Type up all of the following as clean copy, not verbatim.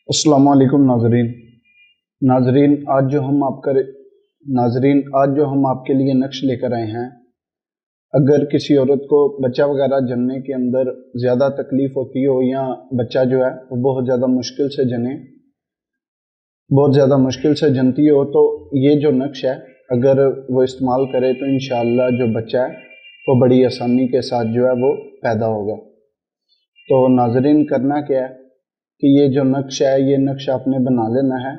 अस्सलामु अलैकुम नाजरीन, आज जो हम आपके लिए नक्श लेकर आए हैं। अगर किसी औरत को बच्चा वगैरह जनने के अंदर ज़्यादा तकलीफ़ होती हो या बच्चा जो है वो बहुत ज़्यादा मुश्किल से जनती हो, तो ये जो नक्श है अगर वो इस्तेमाल करे तो इंशाअल्लाह जो बच्चा है वो बड़ी आसानी के साथ जो है वो पैदा होगा। तो नाजरीन, करना क्या है कि ये जो नक्श है ये नक्श आपने बना लेना है।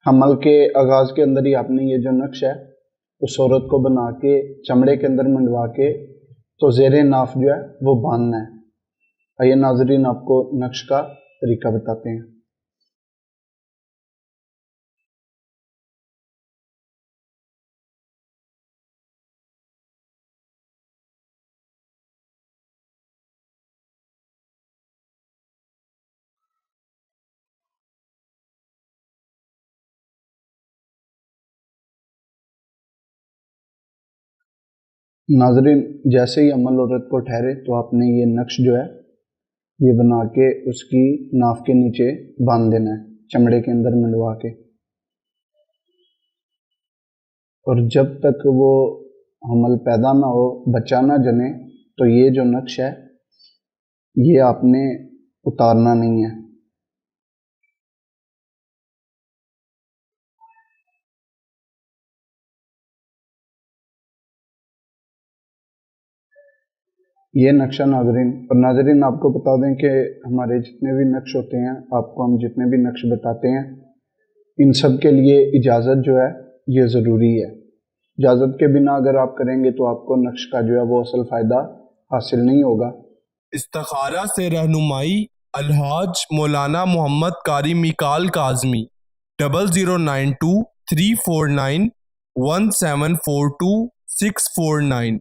हमल के आगाज़ के अंदर ही आपने ये जो नक्श है उस औरत को बना के चमड़े के अंदर मंडवा के तो ज़ेरे नाफ जो है वो बांधना है। आइए नाजरीन, आपको नक्श का तरीका बताते हैं। नाजरीन, जैसे ही अमल औरत को ठहरे तो आपने ये नक्श जो है ये बना के उसकी नाफ के नीचे बांध देना है, चमड़े के अंदर मंडवा के। और जब तक वो हमल पैदा ना हो, बच्चा ना जने, तो ये जो नक्श है ये आपने उतारना नहीं है। ये नक्शा नाजरीन आपको बता दें कि हमारे जितने भी नक्श होते हैं, आपको हम जितने भी नक्श बताते हैं, इन सब के लिए इजाज़त जो है ये ज़रूरी है। इजाज़त के बिना अगर आप करेंगे तो आपको नक्श का जो है वो असल फ़ायदा हासिल नहीं होगा। इस्तिखारा से रहनुमाई अलहाज मौलाना मोहम्मद कारी मिकाल काज़मी 0092 349 1742 649।